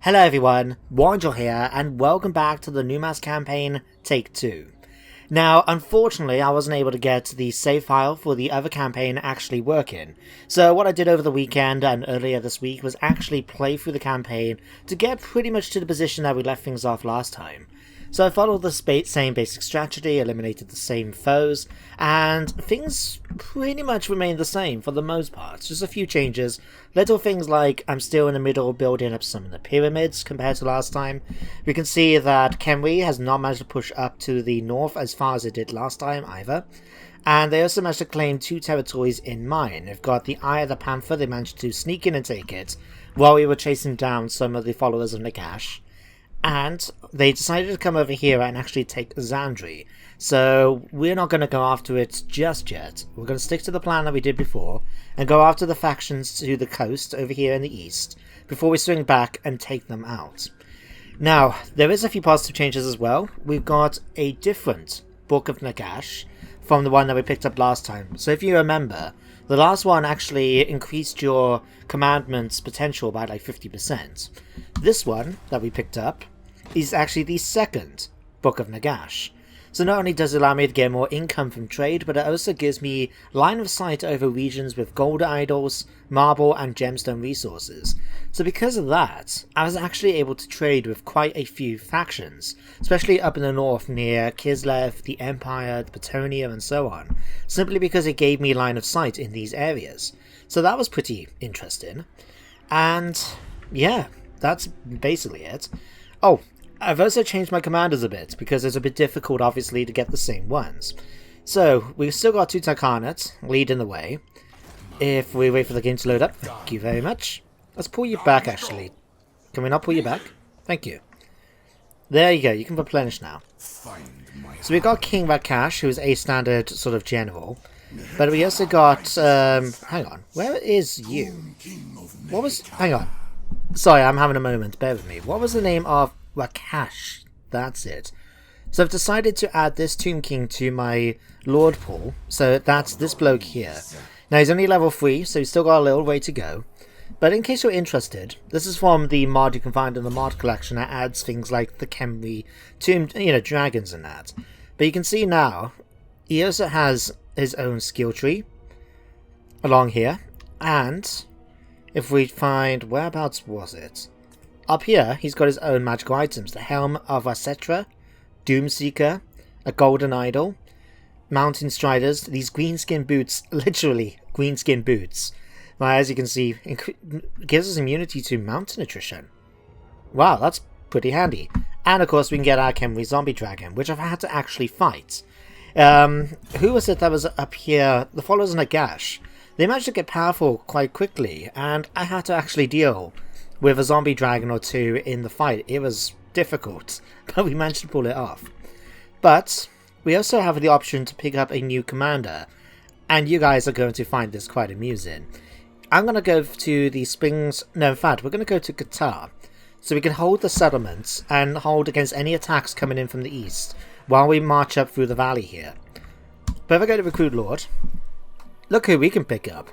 Hello everyone, Warhammer here, and welcome back to the Numas campaign, Take 2. Now, unfortunately, I wasn't able to get the save file for the other campaign actually working, so what I did over the weekend and earlier this week was actually play through the campaign to get pretty much to the position that we left things off last time. So I followed the same basic strategy, eliminated the same foes, and things pretty much remained the same for the most part. Just a few changes. Little things like I'm still in the middle building up some of the pyramids compared to last time. We can see that Kenri has not managed to push up to the north as far as it did last time either. And they also managed to claim 2 territories in mine. They've got the Eye of the Panther, they managed to sneak in and take it, while we were chasing down some of the followers of Nagash. And they decided to come over here and actually take Zandri. So we're not going to go after it just yet. We're going to stick to the plan that we did before and go after the factions to the coast over here in the east before we swing back and take them out. Now, there is a few positive changes as well. We've got a different Book of Nagash from the one that we picked up last time. So if you remember, the last one actually increased your commandment's potential by like 50%. This one that we picked up is actually the second Book of Nagash. So not only does it allow me to get more income from trade, but it also gives me line of sight over regions with gold idols, marble and gemstone resources. So because of that, I was actually able to trade with quite a few factions, especially up in the north near Kislev, the Empire, the Batonia and so on, simply because it gave me line of sight in these areas. So that was pretty interesting. And yeah, that's basically it. Oh, I've also changed my commanders a bit, because it's a bit difficult, obviously, to get the same ones. So, we've still got Tutankhanut leading the way. If we wait for the game to load up, thank you very much. Let's pull you back, actually. Can we not pull you back? Thank you. There you go, you can replenish now. So we've got King Rakash, who is a standard sort of general. But we also got, hang on, where is you? What was, hang on. Sorry, I'm having a moment, bear with me. What was the name of Rakash? That's it. So I've decided to add this Tomb King to my Lord pool. So that's this bloke here. Now he's only level 3, so he's still got a little way to go. But in case you're interested, this is from the mod you can find in the mod collection that adds things like the Kenri tomb, dragons and that. But you can see now, he also has his own skill tree along here. And if we find, whereabouts was it? Up here, he's got his own magical items. The Helm of Asetra, Doomseeker, a Golden Idol, Mountain Striders, these greenskin boots, literally greenskin boots. Well, as you can see, gives us immunity to mountain attrition. Wow, that's pretty handy. And of course we can get our Kenri Zombie Dragon, which I've had to actually fight. Who was it that was up here? The followers of Nagash. They managed to get powerful quite quickly, and I had to actually deal with a zombie dragon or two in the fight. It was difficult, but we managed to pull it off. But we also have the option to pick up a new commander, and you guys are going to find this quite amusing. I'm going to go to the Springs... No, in fact, we're going to go to Qatar, so we can hold the settlements and hold against any attacks coming in from the east while we march up through the valley here. But if I go to Recruit Lord, look who we can pick up.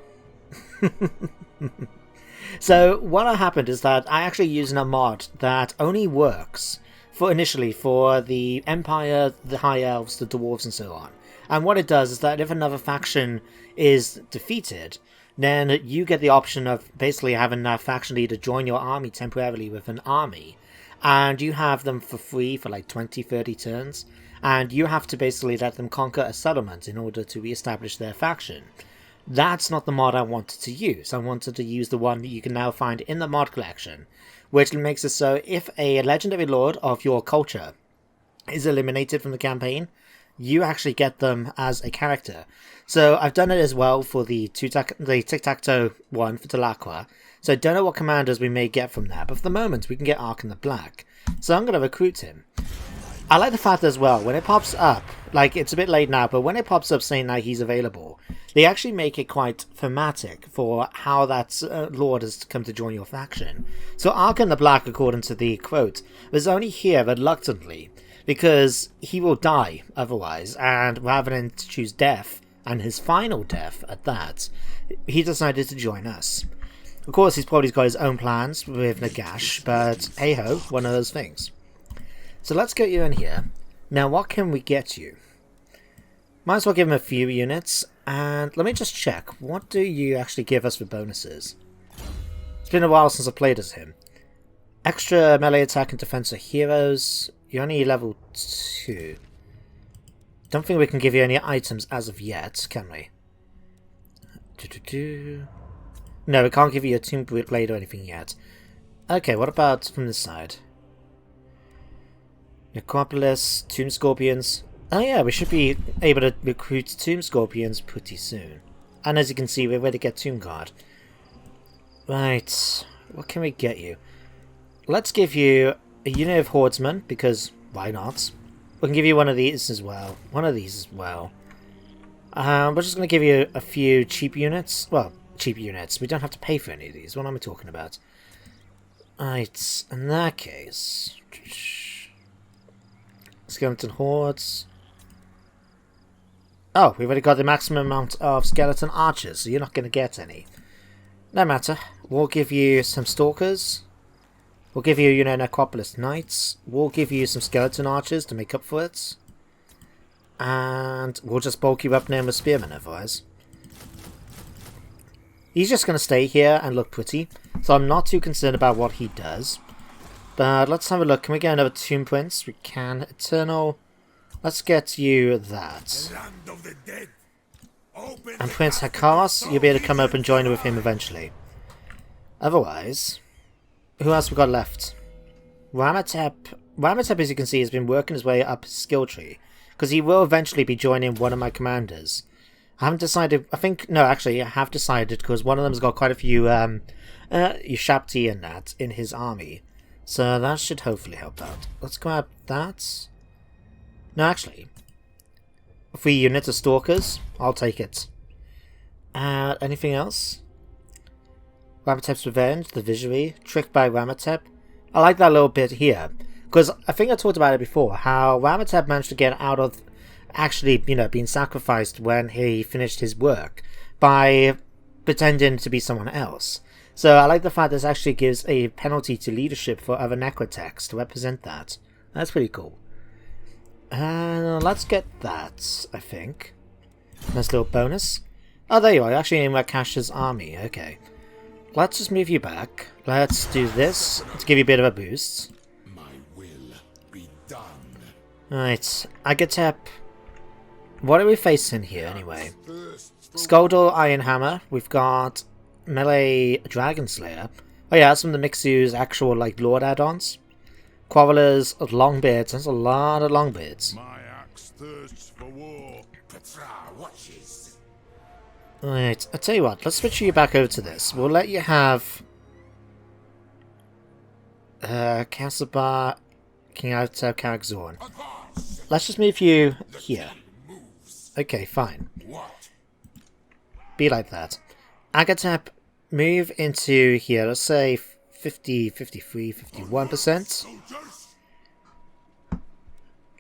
So what happened is that I actually used a mod that only works for initially for the Empire, the High Elves, the Dwarves and so on. And what it does is that if another faction is defeated, then you get the option of basically having that faction leader join your army temporarily with an army. And you have them for free for like 20-30 turns. And you have to basically let them conquer a settlement in order to re-establish their faction. That's not the mod I wanted to use. I wanted to use the one that you can now find in the mod collection, which makes it so if a legendary lord of your culture is eliminated from the campaign, you actually get them as a character. So I've done it as well for the Tic-Tac-Toe one for Talaqua. So I don't know what commanders we may get from that, but for the moment we can get Ark in the Black. So I'm going to recruit him. I like the fact as well, when it pops up, like it's a bit late now, but when it pops up saying that he's available, they actually make it quite thematic for how that lord has come to join your faction. So Ark in the Black, according to the quote, was only here reluctantly, because he will die otherwise, and rather than to choose death, and his final death at that, he decided to join us. Of course, he's probably got his own plans with Nagash, but hey-ho, one of those things. So let's get you in here. Now, what can we get you? Might as well give him a few units, and let me just check. What do you actually give us for bonuses? It's been a while since I played as him. Extra melee attack and defense of heroes. You're only level 2. Don't think we can give you any items as of yet, can we? No, we can't give you a tomb blade or anything yet. Okay, what about from this side? Necropolis, tomb scorpions. Oh yeah, we should be able to recruit tomb scorpions pretty soon. And as you can see, we're ready to get tomb guard. Right, what can we get you? Let's give you a unit of hordemen, because why not? We can give you one of these as well. We're just going to give you a few cheap units. Well, cheap units. We don't have to pay for any of these. What am I talking about? Right, in that case... Skeleton hordes. Oh, we've already got the maximum amount of skeleton archers, so you're not going to get any. No matter. We'll give you some stalkers. We'll give you, Necropolis knights. We'll give you some skeleton archers to make up for it. And we'll just bulk you up now with spearmen otherwise. He's just going to stay here and look pretty, so I'm not too concerned about what he does. But let's have a look. Can we get another Tomb Prince? We can. Eternal. Let's get you that. And Prince Hakaros, you'll be able to come up and join with him eventually. Otherwise, who else we got left? Ramatep. Ramatep, as you can see, has been working his way up his skill tree, because he will eventually be joining one of my commanders. I haven't decided. No, actually, I have decided, because one of them's got quite a few Ushapti and that in his army. So that should hopefully help out. Let's grab that. No, actually. 3 units of stalkers. I'll take it. Anything else? Ramatep's Revenge, the Visionary, Tricked by Ramatep. I like that little bit here. Because I think I talked about it before, how Ramatep managed to get out of actually, being sacrificed when he finished his work by pretending to be someone else. So I like the fact this actually gives a penalty to leadership for other necrotechs to represent that. That's pretty cool. Let's get that, I think. Nice little bonus. Oh, there you are. You're actually in Rakash's army. Okay. Let's just move you back. Let's do this to give you a bit of a boost. My will be done. Right. Agatep. What are we facing here, anyway? Skuldor Iron Hammer. We've got Melee Dragon Slayer. Oh yeah, that's from the Mixu's actual, Lord add-ons. Quarrelers of Longbeards. There's a lot of Longbeards. My axe thirsts for war. Petra watches. Right, I'll tell you what, let's switch you back over to this. We'll let you have Kasaba, King Outtab, Karakzorn. Let's just move you here. Okay, fine. Be like that. Agatep, move into here, let's say 50, 53, 51%.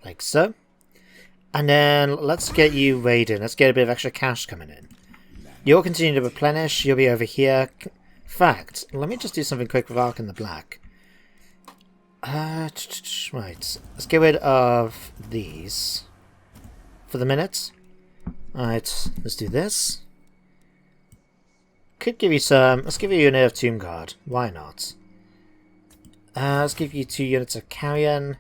Like so. And then let's get you raiding. Let's get a bit of extra cash coming in. You'll continue to replenish. You'll be over here. In fact, let me just do something quick with Ark in the Black. Right. Let's get rid of these for the minute. Alright, let's do this. Could give you some. Let's give you a unit of Tomb Guard. Why not? Let's give you 2 units of Carrion.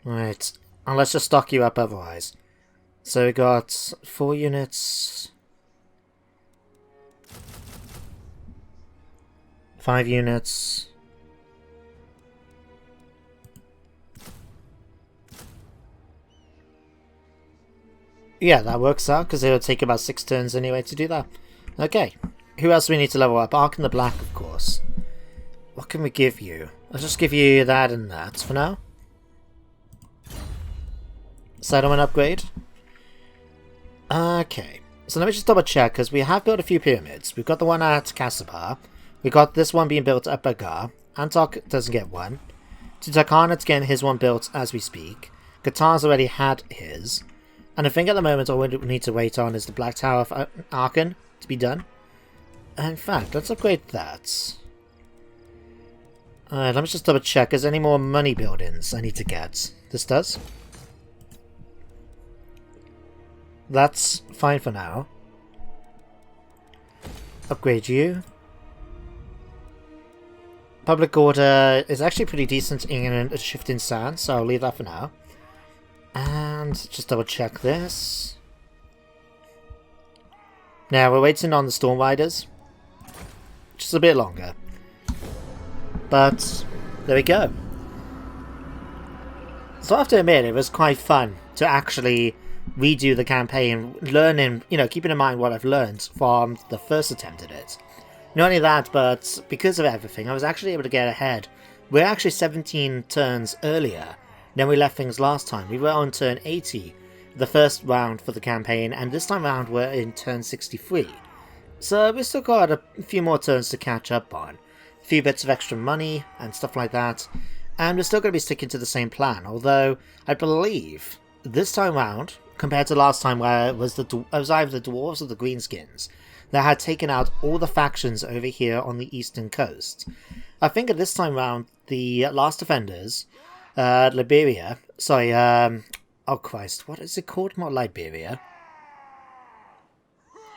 Right. And let's just stock you up otherwise. So we got 4 units. 5 units. Yeah, that works out, because it'll take about 6 turns anyway to do that. Okay. Who else do we need to level up? Ark in the Black, of course. What can we give you? I'll just give you that and that for now. Settlement upgrade. Okay. So let me just double check, because we have built a few pyramids. We've got the one at Kasabah. We've got this one being built at Bagar. Antok doesn't get one. Tutankhanut's getting his one built as we speak. Qatar's already had his. And I think at the moment all we need to wait on is the Black Tower of Aachen to be done. In fact, let's upgrade that. Alright, let me just double check. Is there any more money buildings I need to get? This does. That's fine for now. Upgrade you. Public order is actually pretty decent in a shift in sand, so I'll leave that for now. And just double check this. Now we're waiting on the Storm Riders. Just a bit longer. But there we go. So I have to admit, it was quite fun to actually redo the campaign, learning, you know, keeping in mind what I've learned from the first attempt at it. Not only that, but because of everything, I was actually able to get ahead. We're actually 17 turns earlier than we left things last time. We were on turn 80, the first round for the campaign, and this time around we're in turn 63. So we've still got a few more turns to catch up on. A few bits of extra money and stuff like that. And we're still going to be sticking to the same plan, although I believe this time round, compared to last time where it was either the Dwarves or the Greenskins that had taken out all the factions over here on the eastern coast. I think at this time round, the Last Defenders, Liberia, sorry, oh Christ, what is it called? Not Liberia.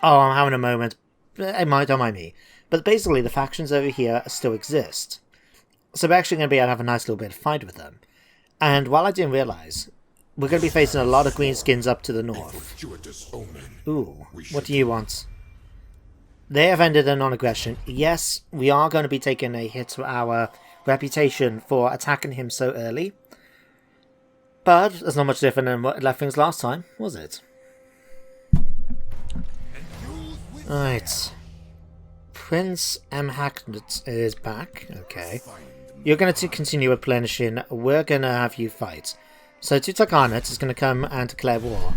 Oh, I'm having a moment. Don't mind me. But basically, the factions over here still exist. So we're actually going to be able to have a nice little bit of fight with them. And while I didn't realise, we're going to be facing a lot of greenskins up to the north. Ooh, what do you want? They have ended a non-aggression. Yes, we are going to be taking a hit to our reputation for attacking him so early. But it's not much different than what left things last time, was it? Alright. Prince Tutankhanut is back. Okay. You're going to continue replenishing. We're going to have you fight. So Tutankhanut is going to come and declare war.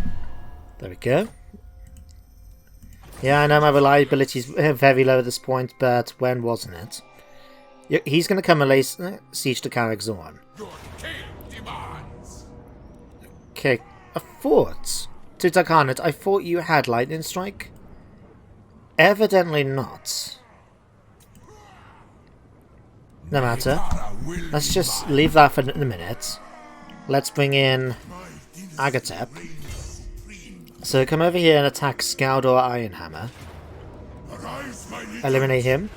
There we go. Yeah, I know my reliability is very low at this point, but when wasn't it? He's going to come and lay siege to Karakzorn. Okay, a fort. Tutankhanut, I thought you had lightning strike. Evidently not. No matter. Let's just leave that for a minute. Let's bring in Agatep. So come over here and attack Skaldor Ironhammer. Eliminate him.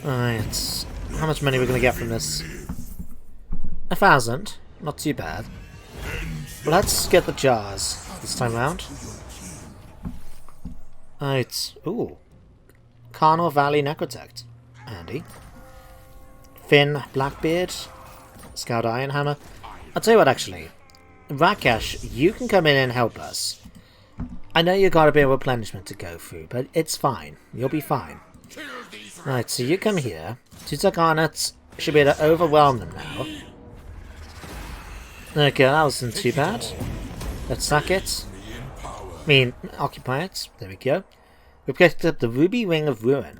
Alright. How much money are we going to get from this? 1,000. Not too bad. Let's get the jars this time round. Alright. Ooh. Carnal Valley Necrotect. Handy. Finn Blackbeard. Skaldor Ironhammer. I'll tell you what, actually. Rakesh, you can come in and help us. I know you got a bit of replenishment to go through, but it's fine. You'll be fine. Right, so you come here. Tutankhanut should be able to overwhelm them now. Okay, that wasn't too bad. Let's sack it. I mean, occupy it. There we go. We've picked up the Ruby Ring of Ruin.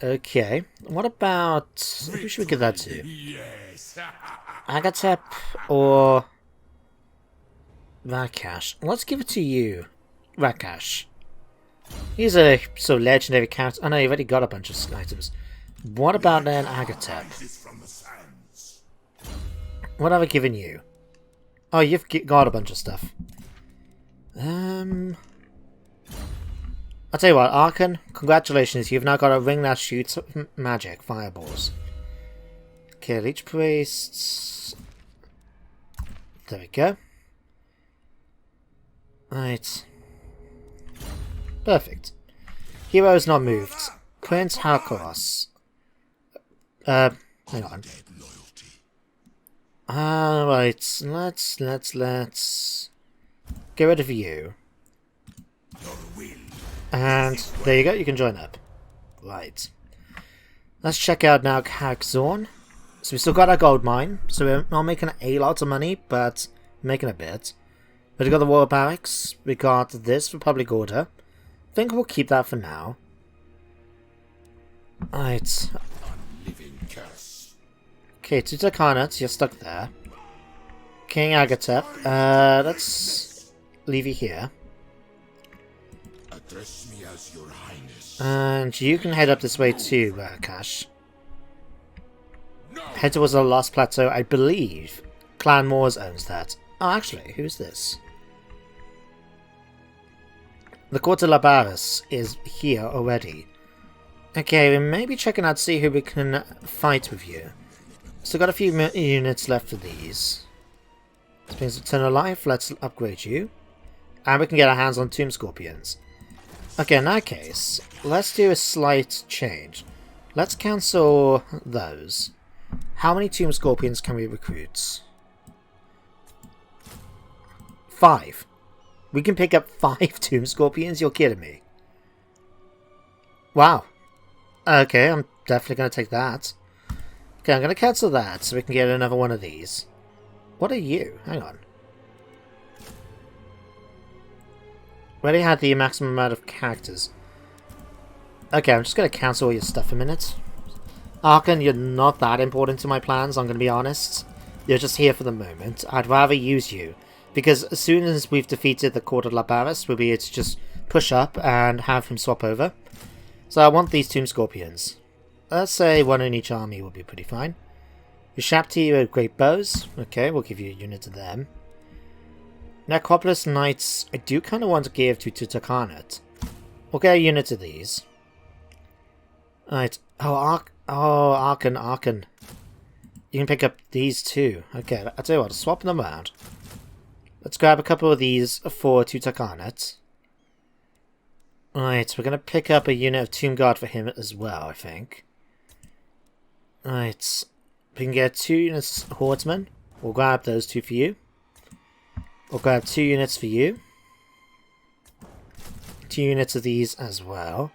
Okay, what about... who should we give that to? Agatep or Rakesh? Let's give it to you, Rakesh. He's a sort of legendary character. I know you've already got a bunch of items. What about then Agatep? What have I given you? Oh, you've got a bunch of stuff. I'll tell you what, Arkan, congratulations, you've now got a ring that shoots magic fireballs. Okay, Leech Priests. There we go. Right. Perfect. Hero is not moved. Prince Halkoros. Hang on. Alright, let's get rid of you. And there you go, you can join up. Right. Let's check out now Karakzorn. So we still got our gold mine, so we're not making a lot of money, but making a bit. We've got the war barracks, we got this for public order. I think we'll keep that for now. Right. Okay, Tutankhanut, you're stuck there. King Agatep, let's leave you here. Address me as your highness. And you can head up this way too, Cash. No! Head towards the Lost Plateau. I believe Clan Moors owns that. Oh, actually, who's this? The Court of Labaris is here already. Okay, we may be checking out to see who we can fight with you. Still got a few units left for these. This means Eternal Life, let's upgrade you. And we can get our hands on Tomb Scorpions. Okay, in that case, let's do a slight change. Let's cancel those. How many Tomb Scorpions can we recruit? 5. We can pick up 5 Tomb Scorpions? You're kidding me. Wow. Okay, I'm definitely going to take that. Okay, I'm going to cancel that so we can get another one of these. What are you? Hang on. Already had the maximum amount of characters. Okay, I'm just going to cancel all your stuff a minute. Arkan, you're not that important to my plans, I'm going to be honest. You're just here for the moment. I'd rather use you. Because as soon as we've defeated the Court of Labaris, we'll be able to just push up and have him swap over. So I want these Tomb Scorpions. Let's say one in each army will be pretty fine. Your Shapti are great bows. Okay, we'll give you a unit of them. Necropolis Knights, I do kind of want to give to Tutankhanut. We'll get a unit of these. Alright. Oh, Arkan. You can pick up these too. Okay, I'll tell you what, swap them around. Let's grab a couple of these for Tutankhanut. Alright, we're going to pick up a unit of Tomb Guard for him as well, I think. Alright, we can get 2 units of Horsemen. We'll grab those 2 for you. We'll grab 2 units for you. 2 units of these as well.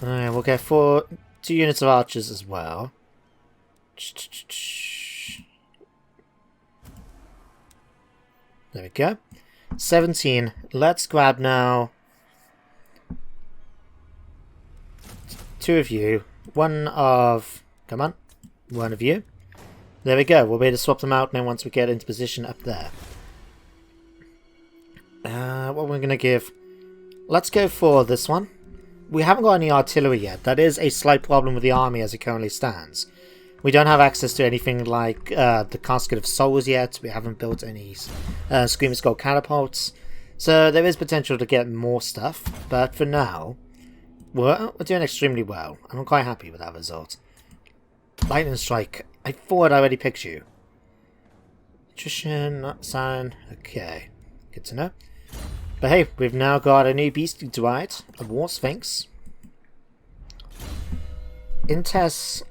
Alright, we'll get 2 units of archers as well. There we go. 17. Let's grab now 2 of you. 1 of... Come on. 1 of you. There we go. We'll be able to swap them out now once we get into position up there. What we're going to give... Let's go for this one. We haven't got any artillery yet. That is a slight problem with the army as it currently stands. We don't have access to anything like the Casket of Souls yet. We haven't built any Screaming Skull catapults. So there is potential to get more stuff. But for now, we're doing extremely well. I'm quite happy with that result. Lightning Strike. I thought I already picked you. Attrition, Sign. Okay. Good to know. But hey, we've now got a new beast to ride. A War Sphinx. Intess.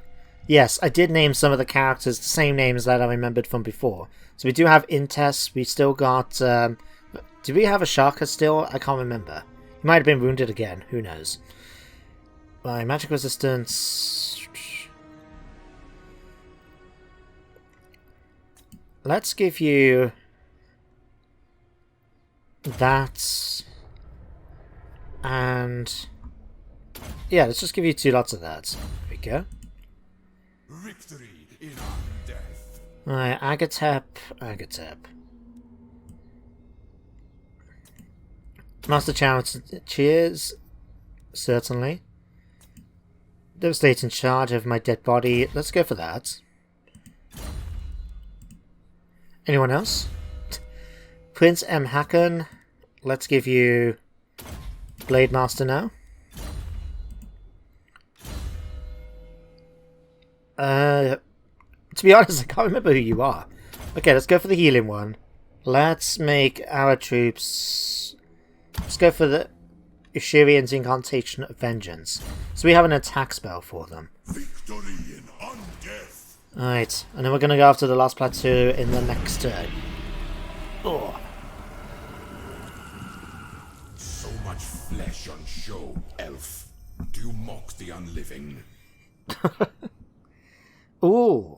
Yes, I did name some of the characters the same names that I remembered from before. So we do have Intess. We still got... do we have a Shaka still? I can't remember. He might have been wounded again. Who knows? By magic resistance... Let's give you... that... and... yeah, let's just give you 2 lots of that. There we go. Victory in our death. Alright, Agatep. Master Challenge. Cheers. Certainly. Devastate in charge of my dead body. Let's go for that. Anyone else? Prince M. Hakan. Let's give you Blade Master now. To be honest, I can't remember who you are. Okay, let's go for the healing one. Let's make our troops... let's go for the Ushirian's Incantation of Vengeance. So we have an attack spell for them. Victory in undeath. Alright, and then we're going to go after the last plateau in the next turn. Oh. So much flesh on show, elf. Do you mock the unliving? Ooh.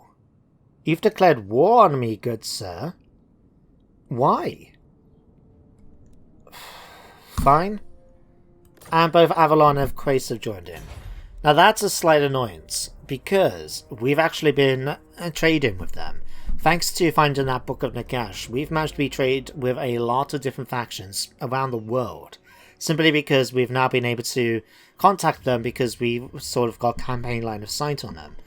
You've declared war on me, good sir. Why? Fine. And both Avalon and Quace have joined in. Now that's a slight annoyance, because we've actually been trading with them. Thanks to finding that Book of Nagash, we've managed to be trade with a lot of different factions around the world. Simply because we've now been able to contact them because we've sort of got campaign line of sight on them.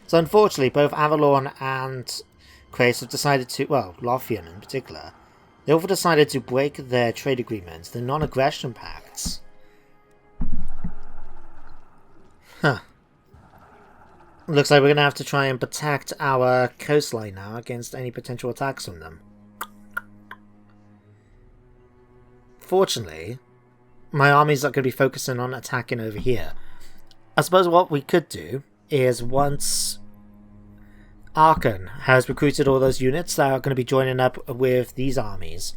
So unfortunately, both Avalon and Krace have decided to, well, Lothian in particular, they all decided to break their trade agreements, the non-aggression pacts. Huh. Looks like we're going to have to try and protect our coastline now against any potential attacks from them. Fortunately, my armies are going to be focusing on attacking over here. I suppose what we could do is once Arkan has recruited all those units that are going to be joining up with these armies,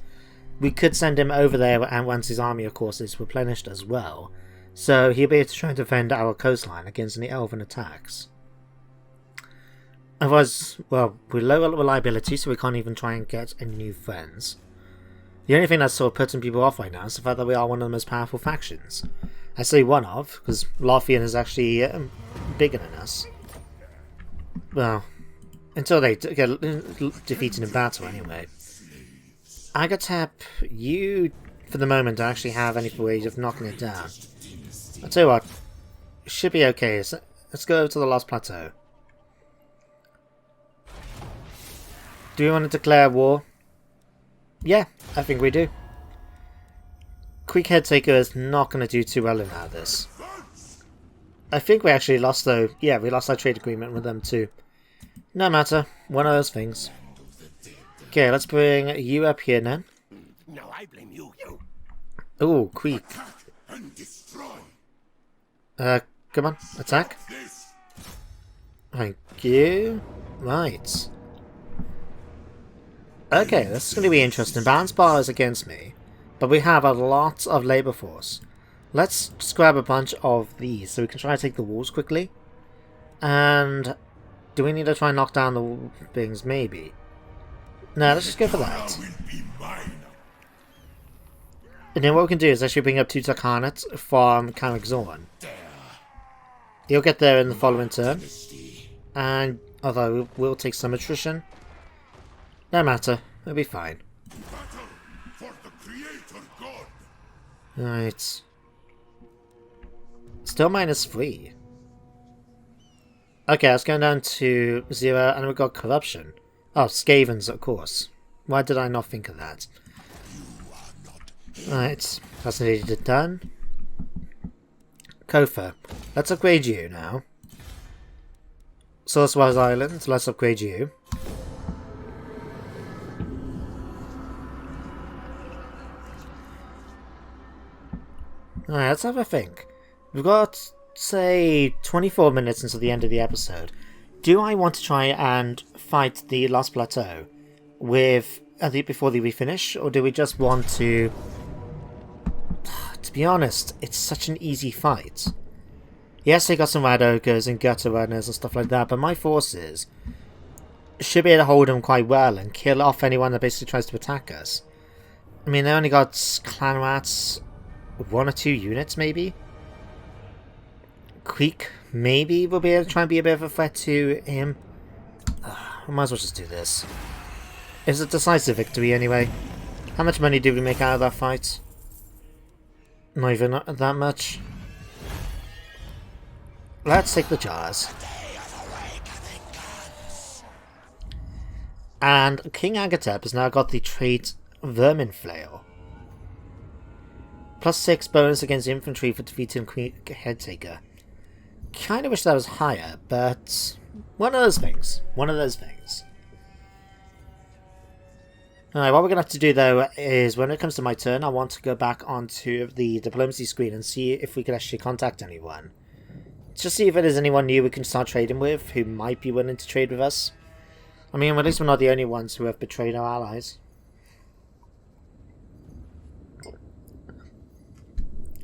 we could send him over there, and once his army, of course, is replenished as well. So he'll be able to try and defend our coastline against any elven attacks. Otherwise, well, we're low reliability, so we can't even try and get any new friends. The only thing that's sort of putting people off right now is the fact that we are one of the most powerful factions. I say one of, because Lothian is actually bigger than us. Well, until they get defeated in battle anyway. Agatep, you, for the moment, don't actually have any ways of knocking it down. I'll tell you what, it should be okay. Let's go over to the Lost Plateau. Do we want to declare war? Yeah, I think we do. Quick Head Taker is not going to do too well in out of this. I think we actually lost though. Yeah, we lost our trade agreement with them too. No matter, one of those things. Okay, let's bring you up here then. No, I blame you. Ooh, Quick. Come on, attack. Thank you. Right. Okay, this is going to be interesting. Balance bar is against me, but we have a lot of labour force. Let's just grab a bunch of these so we can try to take the walls quickly. And do we need to try and knock down the things? Maybe. No, let's just go for that. And then what we can do is actually bring up Tutankhanut from Karakzorn. He'll get there in the following turn. And although we'll take some attrition, no matter, it'll be fine. Right. Still -3. Okay, let's go down to 0, and we've got corruption. Oh, Skavens, of course. Why did I not think of that? Right, that's needed done. Kofa, let's upgrade you now. Sorcerer's Island, let's upgrade you. Alright, let's have a think. We've got, say, 24 minutes until the end of the episode. Do I want to try and fight the Lost Plateau with before we finish, or do we just want to... To be honest, it's such an easy fight. Yes, they got some Rad Ogres and Gutter Runners and stuff like that, but my forces should be able to hold them quite well and kill off anyone that basically tries to attack us. I mean, they only got Clan Rats, 1 or 2 units, maybe? Creek, maybe we'll be able to try and be a bit of a threat to him. I might as well just do this. It's a decisive victory anyway. How much money did we make out of that fight? Not even that much. Let's take the jars. And King Agatep has now got the trait Vermin Flail. +6 bonus against infantry for defeating Queen Headtaker. Kinda wish that was higher, but one of those things. One of those things. Alright, what we're going to have to do though is when it comes to my turn, I want to go back onto the diplomacy screen and see if we can actually contact anyone. Just see if there's anyone new we can start trading with who might be willing to trade with us. I mean, at least we're not the only ones who have betrayed our allies.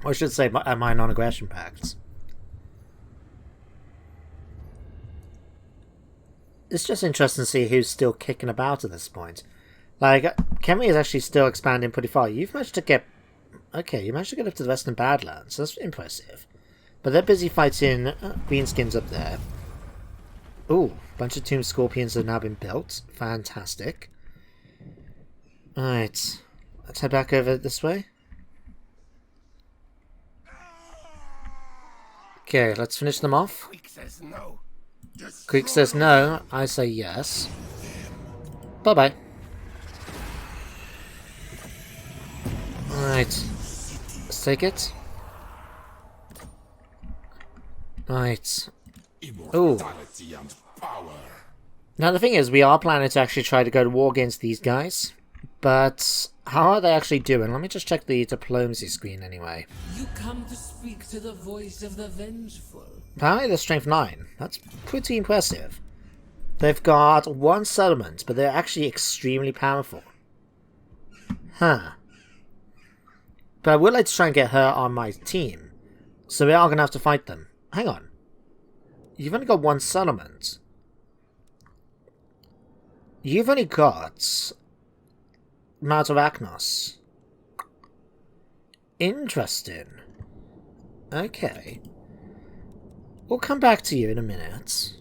Or I should say my non-aggression pacts. It's just interesting to see who's still kicking about at this point. Like, Kemi is actually still expanding pretty far. You've managed to get... Okay, you managed to get up to the Western Badlands. That's impressive. But they're busy fighting greenskins up there. Ooh, bunch of tomb scorpions have now been built. Fantastic. Alright. Let's head back over this way. Okay, let's finish them off. Quick says no. Creek says no, I say yes. Bye-bye. Alright. Let's take it. Right. Ooh. Immortality and power. Now the thing is, we are planning to actually try to go to war against these guys. But how are they actually doing? Let me just check the diplomacy screen anyway. You come to speak to the voice of the vengeful. Apparently they're strength 9. That's pretty impressive. They've got 1 settlement, but they're actually extremely powerful. Huh. But I would like to try and get her on my team. So we are going to have to fight them. Hang on. You've only got 1 settlement. You've only got Mount of Aknos. Interesting. Okay. We'll come back to you in a minute.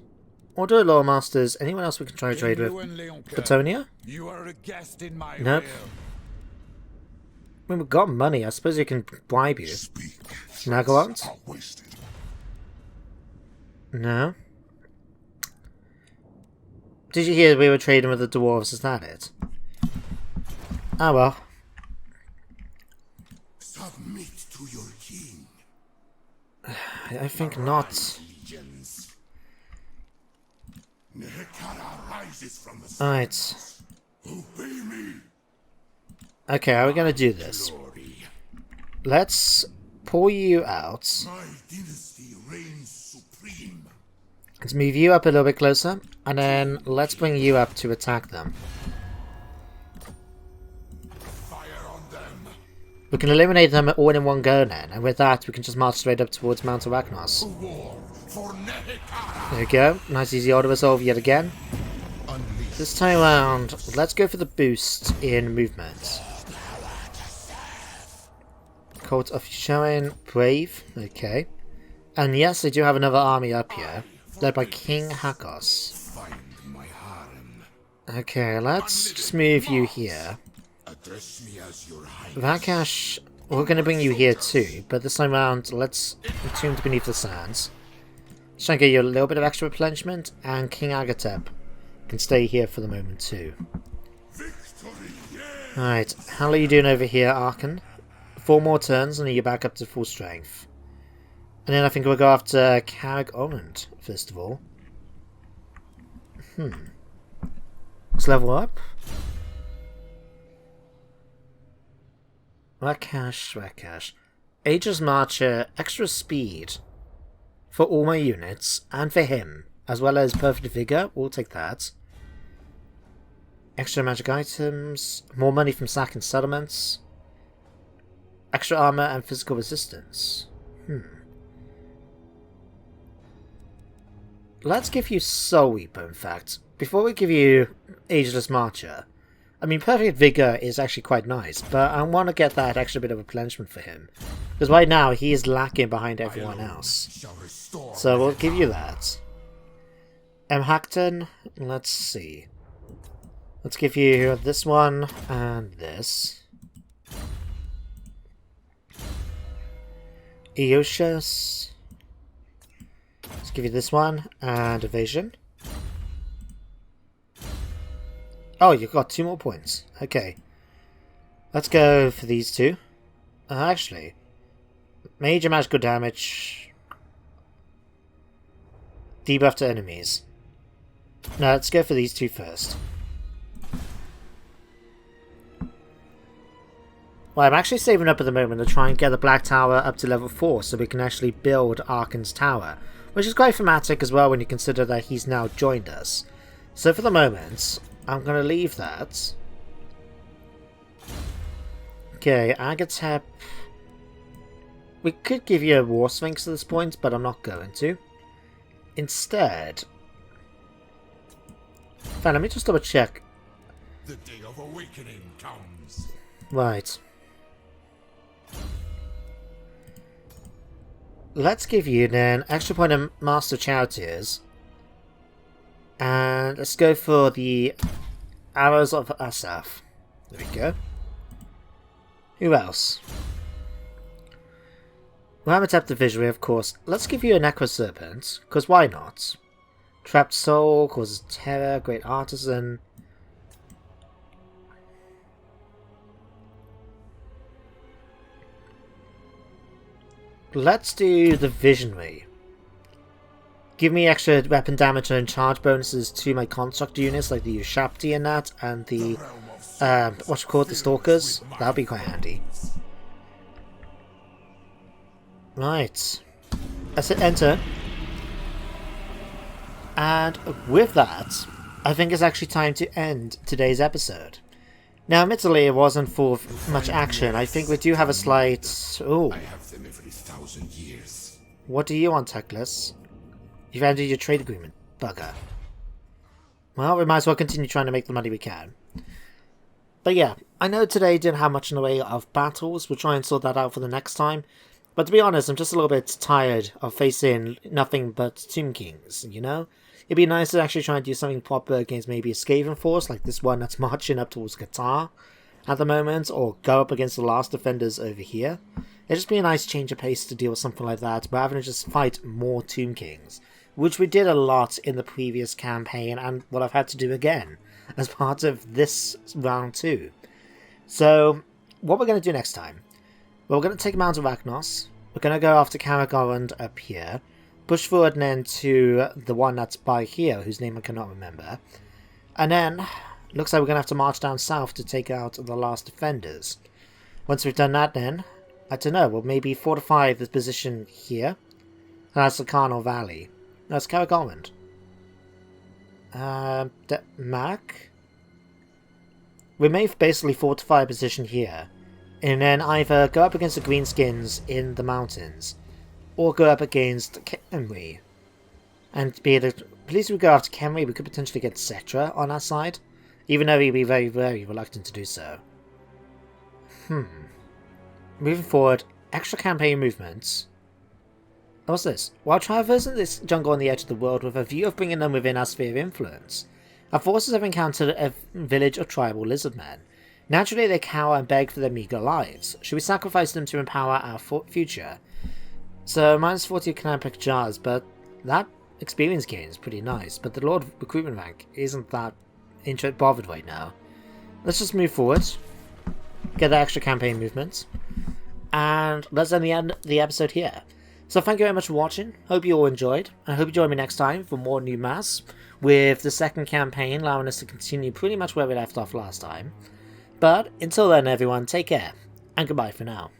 Order Law Masters. Anyone else we can try to trade with? Platonia? You are a guest in my Nope. realm. I mean, we've got money. I suppose you can bribe you. Nagalant? No. Did you hear we were trading with the dwarves? Is that it? Ah well. Submit to your king. I think not. Legions. Nehekara rises from the Alright. Obey me. Okay, how are we gonna do this? Glory. Let's pull you out. My dynasty reigns supreme. Let's move you up a little bit closer. And then let's bring you up to attack them. Fire on them. We can eliminate them all in one go then. And with that, we can just march straight up towards Mount Arachnos. War for Nehekara. There we go. Nice easy auto resolve yet again. Unleash. This time around, let's go for the boost in movement. Cult of Showing, Brave, okay. And yes, they do have another army up here, led by King Hakos. Find my harem. Okay, let's just move you here. Address me as your highness. Vakash, we're going to bring you here too, but this time around, let's Entomb Beneath the Sands. Let's try and get you a little bit of extra replenishment, and King Agatep can stay here for the moment too. Alright, how are you doing over here, Arkan? 4 more turns and then you're back up to full strength. And then I think we'll go after Carrick Orland, first of all. Let's level up. Rakash. Aegis Marcher, extra speed for all my units, and for him, as well as Perfect Vigor. We'll take that. Extra magic items, more money from sacking settlements, extra armor and physical resistance. Let's give you Soul Reaper, in fact. Before we give you Ageless Marcher, I mean, Perfect Vigor is actually quite nice, but I want to get that extra bit of replenishment for him. Because right now, he is lacking behind everyone else. So we'll give you that. Hackton, let's see. Let's give you this one and this. Eoshus. Let's give you this one and Evasion. Oh, you've got 2 more points. Okay. Let's go for these 2. Actually, major magical damage. Debuff to enemies. No, let's go for these 2 first. Well, I'm actually saving up at the moment to try and get the Black Tower up to level 4 so we can actually build Arkan's Tower, which is quite thematic as well when you consider that he's now joined us. So for the moment, I'm going to leave that. Okay, Agatep. We could give you a War Sphinx at this point, but I'm not going to. Instead... Fine, let me just double check. The day of awakening comes. Right. let's give you then extra point of Master Charioteers. And let's go for the Arrows of Asaph. There we go. Who else? Warhammer Tabletop Visionary, of course. Let's give you a Necro Serpent, because why not? Trapped Soul, Causes Terror, Great Artisan. Let's do the Visionary. Give me extra weapon damage and charge bonuses to my construct units, like the Ushapti and that, and the what's it called, the Stalkers. That'll be quite handy. Right. Let's hit enter. And with that, I think it's actually time to end today's episode. Now, admittedly, it wasn't full of much action. I think we do have a slight... Oh. I have them every 1,000 years. What do you want, Teclis? You've ended your trade agreement, bugger. Well, we might as well continue trying to make the money we can. But yeah, I know today didn't have much in the way of battles. We'll try and sort that out for the next time. But to be honest, I'm just a little bit tired of facing nothing but Tomb Kings, you know? It'd be nice to actually try and do something proper against maybe a Skaven force, like this one that's marching up towards Qatar at the moment, or go up against the last defenders over here. It'd just be a nice change of pace to deal with something like that, rather than just fight more Tomb Kings, which we did a lot in the previous campaign, and what I've had to do again as part of this round 2. So, what we're going to do next time? Well, we're going to take Mount of Arachnos, we're going to go after Karagorand up here, push forward and then to the one that's by here, whose name I cannot remember, and then, looks like we're going to have to march down south to take out the last defenders. Once we've done that then, I don't know, we'll maybe fortify this position here, and that's the Carnal Valley. No, it's Karagorand. Mac? We may basically fortify a position here, and then either go up against the Greenskins in the mountains, or go up against Kenry. And be able to, at least if we go after Kenry, we could potentially get Cetra on our side, even though he'd be very, very reluctant to do so. Moving forward, extra campaign movements. What's this? While traversing this jungle on the edge of the world with a view of bringing them within our sphere of influence, our forces have encountered a village of tribal lizardmen. Naturally, they cower and beg for their meager lives. Should we sacrifice them to empower our future? So, minus 40 canonic jars, but that experience gain is pretty nice. But the Lord recruitment rank isn't that bothered right now. Let's just move forward, get the extra campaign movement, and let's end the episode here. So thank you very much for watching, hope you all enjoyed, and I hope you join me next time for more Numas, with the second campaign allowing us to continue pretty much where we left off last time. But until then everyone, take care, and goodbye for now.